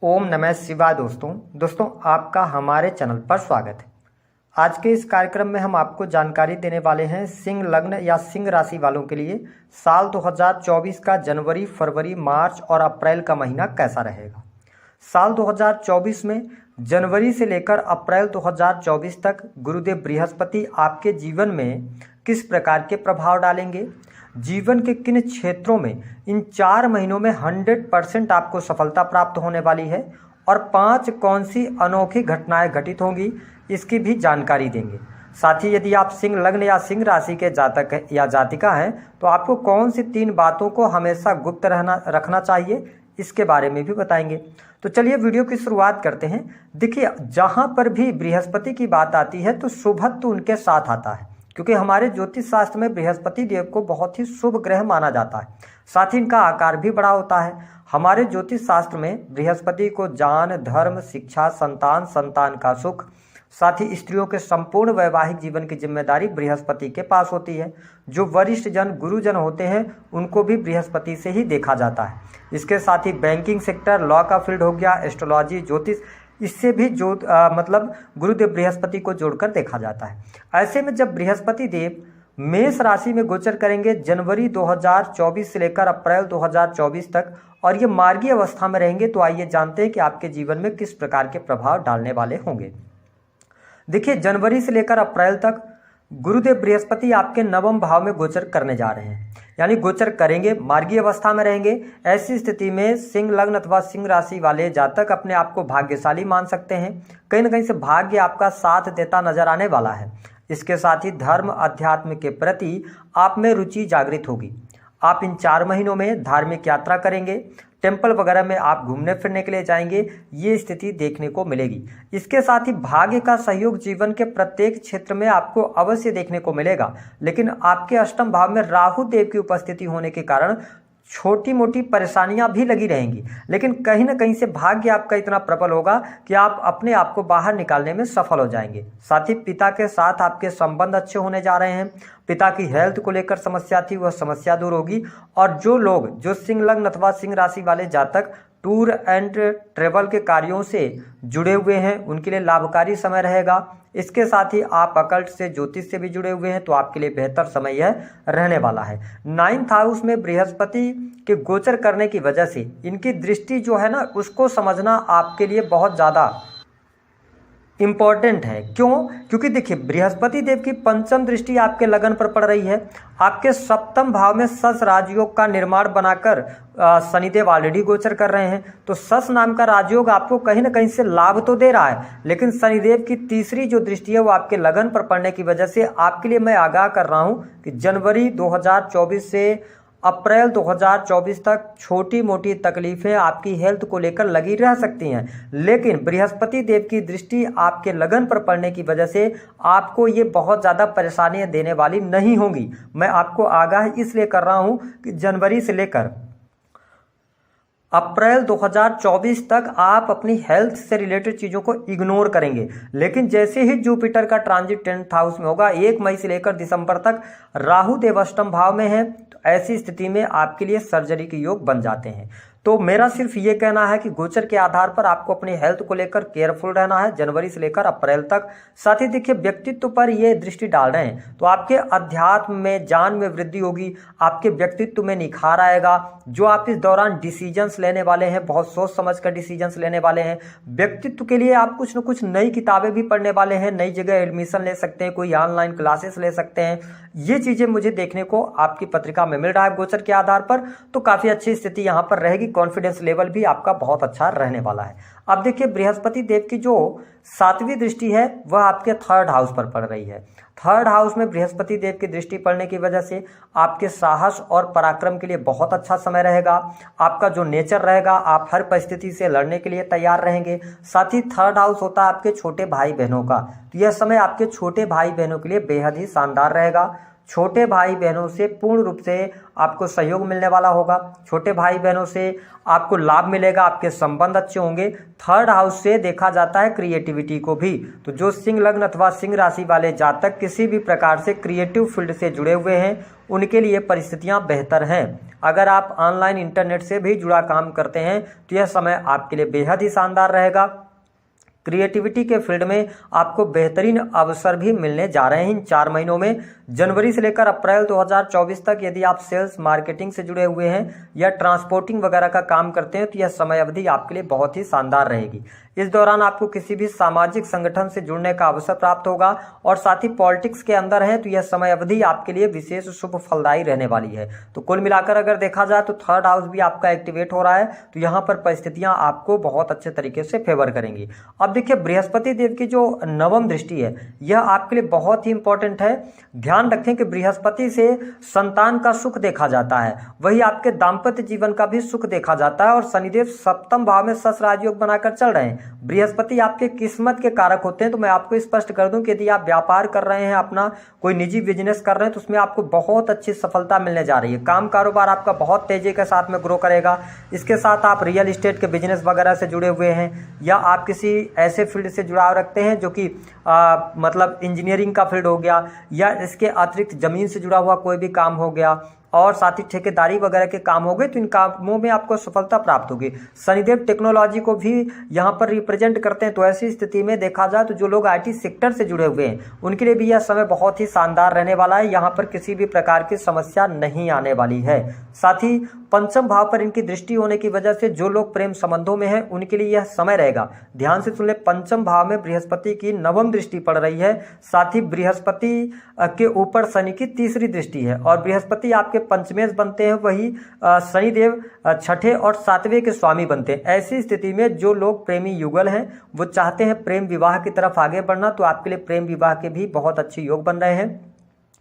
ओम नमः शिवाय। दोस्तों आपका हमारे चैनल पर स्वागत है। आज के इस कार्यक्रम में हम आपको जानकारी देने वाले हैं सिंह लग्न या सिंह राशि वालों के लिए साल 2024 का जनवरी, फरवरी, मार्च और अप्रैल का महीना कैसा रहेगा। साल 2024 में जनवरी से लेकर अप्रैल 2024 तक गुरुदेव बृहस्पति आपके जीवन में किस प्रकार के प्रभाव डालेंगे, जीवन के किन क्षेत्रों में इन 4 महीनों में 100% आपको सफलता प्राप्त होने वाली है और 5 कौन सी अनोखी घटनाएं घटित होंगी, इसकी भी जानकारी देंगे। साथ ही यदि आप सिंह लग्न या सिंह राशि के जातक या जातिका हैं तो आपको कौन सी 3 बातों को हमेशा गुप्त रखना चाहिए, इसके बारे में भी बताएंगे। तो चलिए वीडियो की शुरुआत करते हैं। देखिए, जहां पर भी बृहस्पति की बात आती है तो शुभत्व उनके साथ आता है, क्योंकि हमारे ज्योतिष शास्त्र में बृहस्पति देव को बहुत ही शुभ ग्रह माना जाता है। साथ ही इनका आकार भी बड़ा होता है। हमारे ज्योतिष शास्त्र में बृहस्पति को ज्ञान, धर्म, शिक्षा, संतान, संतान का सुख, साथ ही स्त्रियों के संपूर्ण वैवाहिक जीवन की जिम्मेदारी बृहस्पति के पास होती है। जो वरिष्ठ जन, गुरुजन होते हैं, उनको भी बृहस्पति से ही देखा जाता है। इसके साथ ही बैंकिंग सेक्टर, लॉ का फील्ड हो गया, एस्ट्रोलॉजी, ज्योतिष, इससे भी मतलब गुरुदेव बृहस्पति को जोड़कर देखा जाता है। ऐसे में जब बृहस्पति देव मेष राशि में गोचर करेंगे जनवरी 2024 से लेकर अप्रैल 2024 तक और ये मार्गी अवस्था में रहेंगे, तो आइए जानते हैं कि आपके जीवन में किस प्रकार के प्रभाव डालने वाले होंगे। देखिए, जनवरी से लेकर अप्रैल तक गुरुदेव बृहस्पति आपके नवम भाव में गोचर करने जा रहे हैं, यानी गोचर करेंगे, मार्गी अवस्था में रहेंगे। ऐसी स्थिति में सिंह लग्न अथवा सिंह राशि वाले जातक अपने आप को भाग्यशाली मान सकते हैं। कहीं ना कहीं से भाग्य आपका साथ देता नजर आने वाला है। इसके साथ ही धर्म, अध्यात्म के प्रति आप में रुचि जागृत होगी। आप इन 4 महीनों में धार्मिक यात्रा करेंगे, टेम्पल वगैरह में आप घूमने फिरने के लिए जाएंगे, ये स्थिति देखने को मिलेगी। इसके साथ ही भाग्य का सहयोग जीवन के प्रत्येक क्षेत्र में आपको अवश्य देखने को मिलेगा, लेकिन आपके अष्टम भाव में राहु देव की उपस्थिति होने के कारण छोटी मोटी परेशानियां भी लगी रहेंगी, लेकिन कहीं ना कहीं से भाग्य आपका इतना प्रबल होगा कि आप अपने आप को बाहर निकालने में सफल हो जाएंगे। साथ ही पिता के साथ आपके संबंध अच्छे होने जा रहे हैं। पिता की हेल्थ को लेकर समस्या थी, वह समस्या दूर होगी। और जो लोग, जो सिंह लग्न अथवा सिंह राशि वाले जातक टूर एंड ट्रेवल के कार्यों से जुड़े हुए हैं, उनके लिए लाभकारी समय रहेगा। इसके साथ ही आप अकल्ट से, ज्योतिष से भी जुड़े हुए हैं तो आपके लिए बेहतर समय यह रहने वाला है। 9th हाउस में बृहस्पति के गोचर करने की वजह से इनकी दृष्टि जो है ना, उसको समझना आपके लिए बहुत ज़्यादा इम्पॉर्टेंट है। क्यों? क्योंकि देखिए, बृहस्पति देव की 5वीं दृष्टि आपके लगन पर पड़ रही है। आपके 7वें भाव में सस राजयोग का निर्माण बनाकर शनिदेव ऑलरेडी गोचर कर रहे हैं। तो सस नाम का राजयोग आपको कहीं ना कहीं से लाभ तो दे रहा है, लेकिन शनिदेव की तीसरी जो दृष्टि है वो आपके लगन पर पड़ने की वजह से आपके लिए मैं आगाह कर रहा हूं कि जनवरी 2024 से अप्रैल 2024 तक छोटी मोटी तकलीफें आपकी हेल्थ को लेकर लगी रह सकती हैं, लेकिन बृहस्पति देव की दृष्टि आपके लगन पर पड़ने की वजह से आपको ये बहुत ज़्यादा परेशानियां देने वाली नहीं होंगी। मैं आपको आगाह इसलिए कर रहा हूं कि जनवरी से लेकर अप्रैल 2024 तक आप अपनी हेल्थ से रिलेटेड चीज़ों को इग्नोर करेंगे, लेकिन जैसे ही जुपिटर का ट्रांजिट 10th हाउस में होगा, 1 मई से लेकर दिसंबर तक राहु देव अष्टम भाव में है, तो ऐसी स्थिति में आपके लिए सर्जरी के योग बन जाते हैं। तो मेरा सिर्फ ये कहना है कि गोचर के आधार पर आपको अपनी हेल्थ को लेकर केयरफुल रहना है जनवरी से लेकर अप्रैल तक। साथ ही देखिए, व्यक्तित्व पर ये दृष्टि डाल रहे हैं तो आपके अध्यात्म में, ज्ञान में वृद्धि होगी, आपके व्यक्तित्व में निखार आएगा। जो आप इस दौरान डिसीजंस लेने वाले हैं, बहुत सोच समझ कर डिसीजंस लेने वाले हैं। व्यक्तित्व के लिए आप कुछ न कुछ नई किताबें भी पढ़ने वाले हैं, नई जगह एडमिशन ले सकते हैं, कोई ऑनलाइन क्लासेस ले सकते हैं। ये चीज़ें मुझे देखने को आपकी पत्रिका में मिल रहा है गोचर के आधार पर, तो काफ़ी अच्छी स्थिति यहाँ पर रहेगी। कॉन्फिडेंस लेवल भी आपका बहुत अच्छा रहने वाला है। अब देखिए, बृहस्पति देव की जो 7वीं दृष्टि है वह आपके 3rd हाउस पर पड़ रही है। 3rd हाउस में बृहस्पति देव की दृष्टि पड़ने की वजह से आपके साहस और पराक्रम के लिए बहुत अच्छा समय रहेगा। आपका जो नेचर रहेगा, आप हर परिस्थिति से लड़ने के लिए तैयार रहेंगे। साथ ही 3rd हाउस होता है आपके छोटे भाई बहनों का, तो यह समय आपके छोटे भाई बहनों के लिए बेहद ही शानदार रहेगा। छोटे भाई बहनों से पूर्ण रूप से आपको सहयोग मिलने वाला होगा। छोटे भाई बहनों से आपको लाभ मिलेगा, आपके संबंध अच्छे होंगे। थर्ड हाउस से देखा जाता है क्रिएटिविटी को भी। तो जो सिंह लग्न अथवा सिंह राशि वाले जातक किसी भी प्रकार से क्रिएटिव फील्ड से जुड़े हुए हैं, उनके लिए परिस्थितियां बेहतर हैं। अगर आप ऑनलाइन इंटरनेट से भी जुड़ा काम करते हैं तो यह समय आपके लिए बेहद ही शानदार रहेगा। क्रिएटिविटी के फील्ड में आपको बेहतरीन अवसर भी मिलने जा रहे हैं इन 4 महीनों में। जनवरी से लेकर अप्रैल 2024 तक यदि आप सेल्स मार्केटिंग से जुड़े हुए हैं या ट्रांसपोर्टिंग वगैरह का काम करते हैं तो यह समय अवधि आपके लिए बहुत ही शानदार रहेगी। इस दौरान आपको किसी भी सामाजिक संगठन से जुड़ने का अवसर प्राप्त होगा और साथ ही पॉलिटिक्स के अंदर है तो यह समय अवधि आपके लिए विशेष शुभ फलदायी रहने वाली है। तो कुल मिलाकर अगर देखा जाए तो थर्ड हाउस भी आपका एक्टिवेट हो रहा है, तो यहाँ पर परिस्थितियां आपको बहुत अच्छे तरीके से फेवर करेंगी। अब देखिए, बृहस्पति देव की जो नवम दृष्टि है यह आपके लिए बहुत ही इंपॉर्टेंट है। ध्यान रखें कि बृहस्पति से संतान का सुख देखा जाता है, वही आपके दाम्पत्य जीवन का भी सुख देखा जाता है। और शनिदेव सप्तम भाव में सस राजयोग बनाकर चल रहे हैं। बृहस्पति आपके किस्मत के कारक होते हैं। तो मैं आपको स्पष्ट कर दूं कि यदि आप व्यापार कर रहे हैं, अपना कोई निजी बिजनेस कर रहे हैं, तो उसमें आपको बहुत अच्छी सफलता मिलने जा रही है। काम कारोबार आपका बहुत तेजी के साथ में ग्रो करेगा। इसके साथ आप रियल एस्टेट के बिजनेस वगैरह से जुड़े हुए हैं या आप किसी ऐसे फील्ड से जुड़ाव रखते हैं जो कि मतलब इंजीनियरिंग का फील्ड हो गया या इसके अतिरिक्त जमीन से जुड़ा हुआ कोई भी काम हो गया और साथ ही ठेकेदारी वगैरह के काम हो गए, तो इन कामों में आपको सफलता प्राप्त होगी। शनिदेव टेक्नोलॉजी को भी यहाँ पर रिप्रेजेंट करते हैं। तो ऐसी स्थिति में देखा जाए तो जो लोग आईटी सेक्टर से जुड़े हुए हैं उनके लिए भी यह समय बहुत ही शानदार रहने वाला है। यहाँ पर किसी भी प्रकार की समस्या नहीं आने वाली है। साथ ही पंचम भाव पर इनकी दृष्टि होने की वजह से जो लोग प्रेम संबंधों में हैं उनके लिए यह समय रहेगा। ध्यान से सुन ले, पंचम भाव में बृहस्पति की नवम दृष्टि पड़ रही है। साथ ही बृहस्पति के ऊपर शनि की तीसरी दृष्टि है और बृहस्पति आपके पंचमेश बनते हैं, वही शनिदेव छठे और सातवें के स्वामी बनते हैं। ऐसी स्थिति में जो लोग प्रेमी युगल हैं वो चाहते हैं प्रेम विवाह की तरफ आगे बढ़ना, तो आपके लिए प्रेम विवाह के भी बहुत अच्छे योग बन रहे हैं।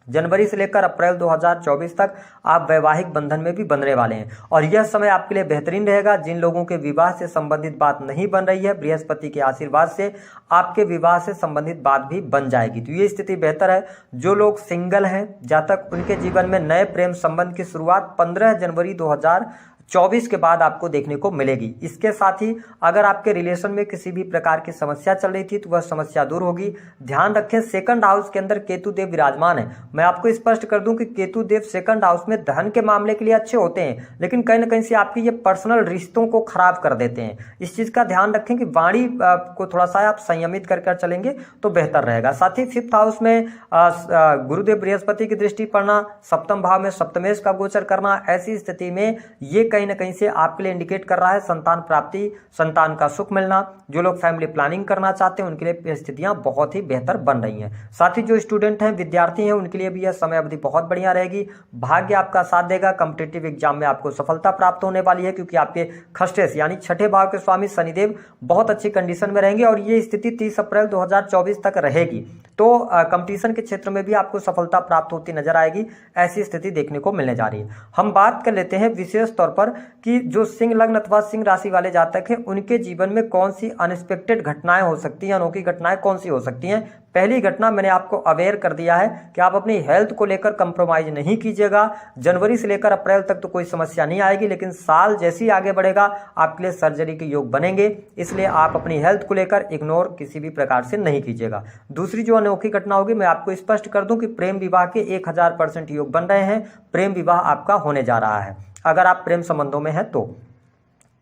जनवरी से लेकर अप्रैल 2024 तक आप वैवाहिक बंधन में भी बंधने वाले हैं और यह समय आपके लिए बेहतरीन रहेगा। जिन लोगों के विवाह से संबंधित बात नहीं बन रही है, बृहस्पति के आशीर्वाद से आपके विवाह से संबंधित बात भी बन जाएगी। तो ये स्थिति बेहतर है। जो लोग सिंगल हैं जातक, उनके जीवन में नए प्रेम संबंध की शुरुआत 15 जनवरी 2024 के बाद आपको देखने को मिलेगी। इसके साथ ही अगर आपके रिलेशन में किसी भी प्रकार की समस्या चल रही थी तो वह समस्या दूर होगी। ध्यान रखें, सेकंड हाउस के अंदर केतु देव विराजमान है। मैं आपको स्पष्ट कर दूं कि केतु देव सेकंड हाउस में धन के मामले के लिए अच्छे होते हैं, लेकिन कहीं ना कहीं से आपकी ये पर्सनल रिश्तों को खराब कर देते हैं। इस चीज का ध्यान रखें कि वाणी को थोड़ा सा आप संयमित कर चलेंगे तो बेहतर रहेगा। साथ ही फिफ्थ हाउस में गुरुदेव बृहस्पति की दृष्टि पड़ना, सप्तम भाव में सप्तमेश का गोचर करना, ऐसी स्थिति में ये कहीं ना कहीं से आपके लिए इंडिकेट कर रहा है संतान प्राप्ति, संतान का सुख मिलना। जो लोग फैमिली प्लानिंग करना चाहते हैं उनके लिए स्थितियां बहुत ही बेहतर बन रही हैं। साथ ही जो स्टूडेंट हैं, विद्यार्थी हैं, उनके लिए भी यह समय अवधि बहुत बढ़िया रहेगी। भाग्य आपका साथ देगा। कॉम्पिटिटिव एग्जाम में आपको सफलता प्राप्त होने वाली है क्योंकि आपके खष्टेश यानी छठे भाव के स्वामी शनिदेव बहुत अच्छी कंडीशन में रहेंगे और ये स्थिति 30 अप्रैल 2024 तक रहेगी। तो कंपटीशन के क्षेत्र में भी आपको सफलता प्राप्त होती नजर आएगी। ऐसी स्थिति देखने को मिलने जा रही है। हम बात कर लेते हैं विशेष तौर पर कि जो सिंह लग्न अथवा सिंह राशि वाले जातक हैं उनके जीवन में कौन सी अनएक्सपेक्टेड घटनाएं हो सकती हैं, अनोखी घटनाएं कौन सी हो सकती हैं। पहली घटना मैंने आपको अवेयर कर दिया है कि आप अपनी हेल्थ को लेकर कंप्रोमाइज नहीं कीजिएगा। जनवरी से लेकर अप्रैल तक तो कोई समस्या नहीं आएगी, लेकिन साल जैसे ही आगे बढ़ेगा आपके लिए सर्जरी के योग बनेंगे, इसलिए आप अपनी हेल्थ को लेकर इग्नोर किसी भी प्रकार से नहीं कीजिएगा। दूसरी जो अनोखी घटना होगी, मैं आपको स्पष्ट कर दूं कि प्रेम विवाह के 1000% योग बन रहे हैं। प्रेम विवाह आपका होने जा रहा है अगर आप प्रेम संबंधों में हैं तो।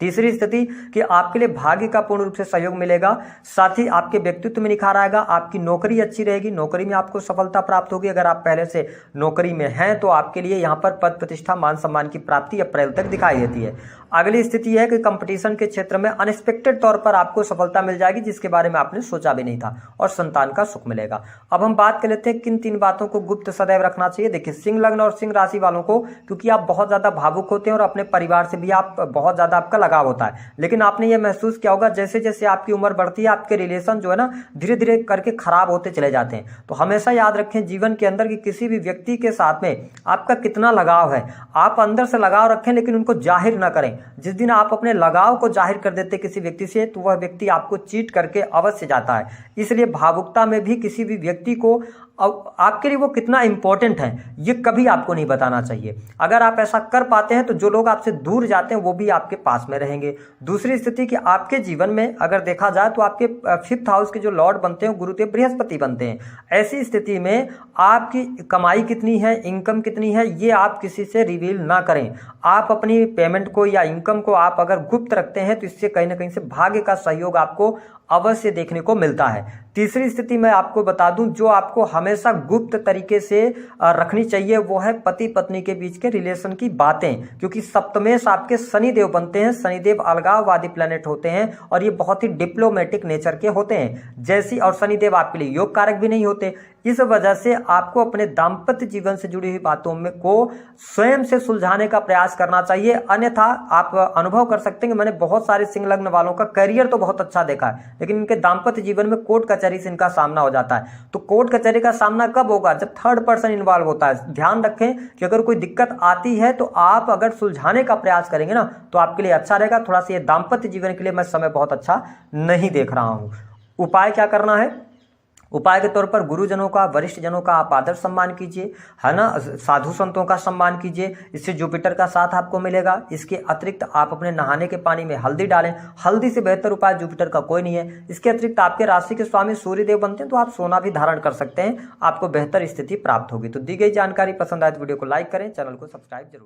तीसरी स्थिति कि आपके लिए भाग्य का पूर्ण रूप से सहयोग मिलेगा। साथ ही आपके व्यक्तित्व में निखार आएगा। आपकी नौकरी अच्छी रहेगी, नौकरी में आपको सफलता प्राप्त होगी। अगर आप पहले से नौकरी में हैं तो आपके लिए यहाँ पर पद प्रतिष्ठा मान सम्मान की प्राप्ति अप्रैल तक दिखाई देती है। अगली स्थिति है कि कंपटीशन के क्षेत्र में अनएक्सपेक्टेड तौर पर आपको सफलता मिल जाएगी जिसके बारे में आपने सोचा भी नहीं था और संतान का सुख मिलेगा। अब हम बात कर लेते हैं किन 3 बातों को गुप्त सदैव रखना चाहिए। देखिए, सिंह लग्न और सिंह राशि वालों को, क्योंकि आप बहुत ज्यादा भावुक होते हैं और अपने परिवार से भी आप बहुत ज्यादा आपका लगाव होता है, लेकिन आपने ये महसूस किया होगा जैसे जैसे आपकी उम्र बढ़ती है आपके रिलेशन जो है ना धीरे धीरे करके खराब होते चले जाते हैं। तो हमेशा याद रखें जीवन के अंदर कि किसी भी व्यक्ति के साथ में आपका कितना लगाव है। आप अंदर से लगाव रखें लेकिन उनको जाहिर ना करें। जिस दिन आप अपने लगाव को जाहिर कर देते किसी व्यक्ति से तो वह व्यक्ति आपको चीट करके अवश्य जाता है। इसलिए भावुकता में भी किसी भी व्यक्ति को अब आपके लिए वो कितना इंपॉर्टेंट है ये कभी आपको नहीं बताना चाहिए। अगर आप ऐसा कर पाते हैं तो जो लोग आपसे दूर जाते हैं वो भी आपके पास में रहेंगे। दूसरी स्थिति कि आपके जीवन में अगर देखा जाए तो आपके 5th हाउस के जो लॉर्ड बनते हैं गुरुदेव बृहस्पति बनते हैं। ऐसी स्थिति में आपकी कमाई कितनी है, इनकम कितनी है, ये आप किसी से रिवील ना करें। आप अपनी पेमेंट को या इनकम को आप अगर गुप्त रखते हैं तो इससे कहीं ना कहीं से भाग्य का सहयोग आपको अवश्य देखने को मिलता है। तीसरी स्थिति मैं आपको बता दूं जो आपको हमेशा गुप्त तरीके से रखनी चाहिए वो है पति पत्नी के बीच के रिलेशन की बातें, क्योंकि सप्तमेश आपके शनिदेव बनते हैं। शनिदेव अलगाववादी प्लेनेट होते हैं और ये बहुत ही डिप्लोमेटिक नेचर के होते हैं जैसी, और शनिदेव आपके लिए योग कारक भी नहीं होते। इस वजह से आपको अपने दाम्पत्य जीवन से जुड़ी हुई बातों में को स्वयं से सुलझाने का प्रयास करना चाहिए। अन्यथा आप अनुभव कर सकते हैं कि मैंने बहुत सारे सिंह लग्न वालों का करियर तो बहुत अच्छा देखा है लेकिन इनके दाम्पत्य जीवन में कोर्ट कचहरी से इनका सामना हो जाता है। तो कोर्ट कचहरी का सामना कब होगा? जब थर्ड पर्सन इन्वॉल्व होता है। ध्यान रखें कि अगर कोई दिक्कत आती है तो आप अगर सुलझाने का प्रयास करेंगे ना तो आपके लिए अच्छा रहेगा। थोड़ा सा ये दाम्पत्य जीवन के लिए मैं समय बहुत अच्छा नहीं देख रहा हूं। उपाय क्या करना है? उपाय के तौर पर गुरुजनों का, वरिष्ठ जनों का आप आदर सम्मान कीजिए, है ना। साधु संतों का सम्मान कीजिए, इससे जुपिटर का साथ आपको मिलेगा। इसके अतिरिक्त आप अपने नहाने के पानी में हल्दी डालें। हल्दी से बेहतर उपाय जुपिटर का कोई नहीं है। इसके अतिरिक्त आपके राशि के स्वामी सूर्यदेव बनते हैं तो आप सोना भी धारण कर सकते हैं, आपको बेहतर स्थिति प्राप्त होगी। तो दी गई जानकारी पसंद आए तो वीडियो को लाइक करें, चैनल को सब्सक्राइब जरूर।